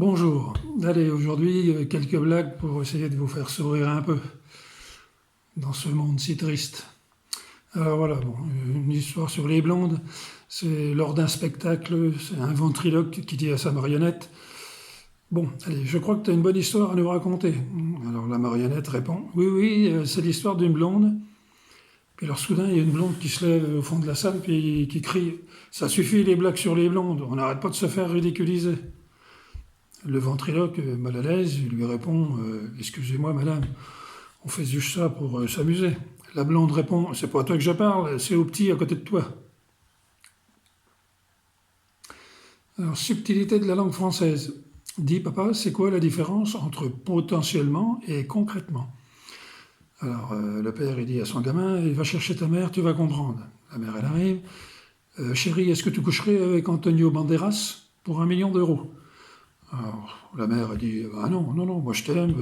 Bonjour. Allez, aujourd'hui, quelques blagues pour essayer de vous faire sourire un peu dans ce monde si triste. Alors voilà, bon, une histoire sur les blondes. C'est lors d'un spectacle, c'est un ventriloque qui dit à sa marionnette: Bon, allez, je crois que tu as une bonne histoire à nous raconter. Alors la marionnette répond: Oui, oui, c'est l'histoire d'une blonde. Puis alors soudain, il y a une blonde qui se lève au fond de la salle puis qui crie: Ça suffit les blagues sur les blondes, on n'arrête pas de se faire ridiculiser. Le ventriloque, mal à l'aise, il lui répond: Excusez-moi, madame, on fait juste ça pour s'amuser. La blonde répond: C'est pas à toi que je parle, c'est au petit à côté de toi. Alors, subtilité de la langue française. Dis, papa, c'est quoi la différence entre potentiellement et concrètement? Alors, le père, il dit à son gamin: Il va chercher ta mère, tu vas comprendre. La mère, elle arrive: Chérie, est-ce que tu coucherais avec Antonio Banderas pour 1 million d'euros? Alors, la mère a dit: Ah non, non, non, moi je t'aime.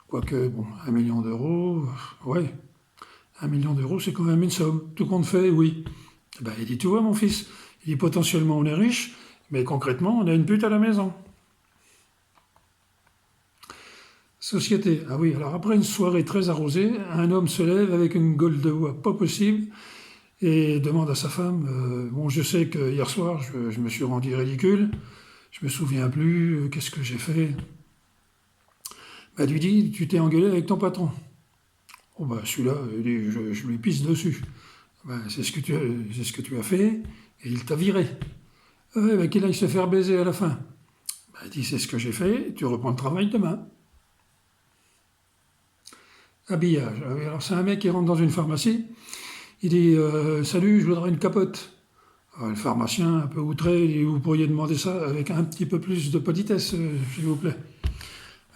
Quoique, bon, 1 million d'euros, ouais, 1 million d'euros, c'est quand même une somme. Tout compte fait, oui. Ben, il dit: Tu vois, mon fils, il dit potentiellement on est riche, mais concrètement, on a une pute à la maison. Société. Ah oui, alors après une soirée très arrosée, un homme se lève avec une gueule de bois pas possible et demande à sa femme: Bon, je sais que hier soir, je me suis rendu ridicule, je me souviens plus, qu'est-ce que j'ai fait? Elle lui dit: Tu t'es engueulé avec ton patron. Oh ben celui-là, il dit, je lui pisse dessus. Ben, c'est ce que tu as fait, et il t'a viré. Ouais, ben, qu'il aille se faire baiser à la fin. Ben, il dit: C'est ce que j'ai fait, tu reprends le travail demain. Habillage. Ah oui, alors c'est un mec qui rentre dans une pharmacie, il dit: Salut, je voudrais une capote. Alors, le pharmacien, un peu outré, il dit: Vous pourriez demander ça avec un petit peu plus de politesse, s'il vous plaît.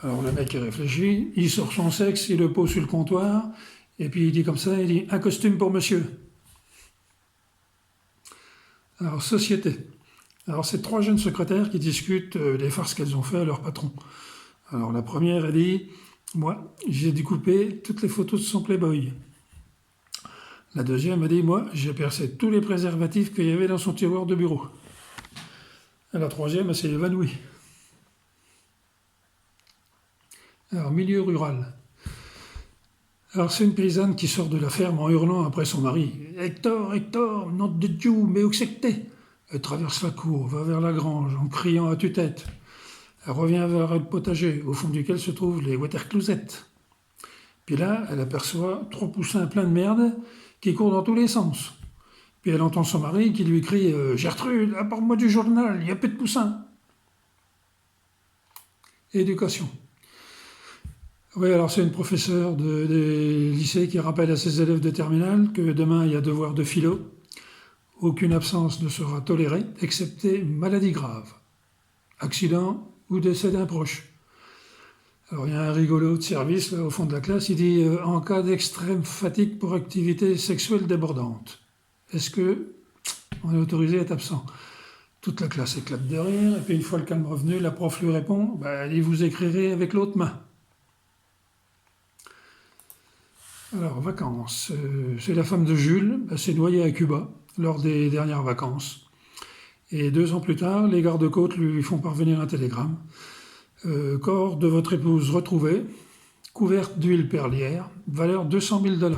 Alors le mec il réfléchit, il sort son sexe, il le pose sur le comptoir, et puis il dit comme ça, il dit: Un costume pour monsieur. Alors société. Alors c'est 3 jeunes secrétaires qui discutent des farces qu'elles ont fait à leur patron. Alors la première, elle dit: Moi, j'ai découpé toutes les photos de son Playboy. La deuxième, elle dit: Moi, j'ai percé tous les préservatifs qu'il y avait dans son tiroir de bureau. Et la troisième, elle s'est évanouie. Alors milieu rural. Alors c'est une paysanne qui sort de la ferme en hurlant après son mari: Hector, Hector, nom de Dieu, mais où c'est que t'es? Elle traverse la cour, va vers la grange en criant à tue-tête. Elle revient vers le potager, au fond duquel se trouvent les water-closettes. Puis là, elle aperçoit 3 poussins pleins de merde qui courent dans tous les sens. Puis elle entend son mari qui lui crie: Gertrude, apporte-moi du journal, il y a plus de poussins. Éducation. Oui, alors c'est une professeure des lycées qui rappelle à ses élèves de terminale que demain il y a devoir de philo. Aucune absence ne sera tolérée, excepté maladie grave, accident ou décès d'un proche. Alors il y a un rigolo de service là, au fond de la classe, il dit: En cas d'extrême fatigue pour activité sexuelle débordante, est-ce que on est autorisé à être absent? Toute la classe éclate de rire, et puis une fois le calme revenu, la prof lui répond: Allez, vous écrirez avec l'autre main. Alors, vacances. C'est la femme de Jules, s'est noyée à Cuba lors des dernières vacances. Et 2 ans plus tard, les gardes-côtes lui font parvenir un télégramme. Corps de votre épouse retrouvé, couverte d'huile perlière, valeur 200 000 $.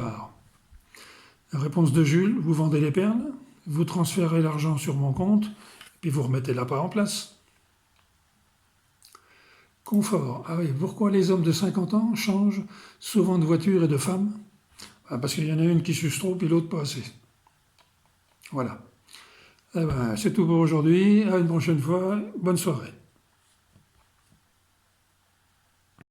Réponse de Jules: Vous vendez les perles, vous transférez l'argent sur mon compte, puis vous remettez l'appât en place. Confort. Ah oui, pourquoi les hommes de 50 ans changent souvent de voiture et de femme? Parce qu'il y en a une qui suce trop et l'autre pas assez. Voilà. Eh ben, c'est tout pour aujourd'hui. À une prochaine fois. Bonne soirée.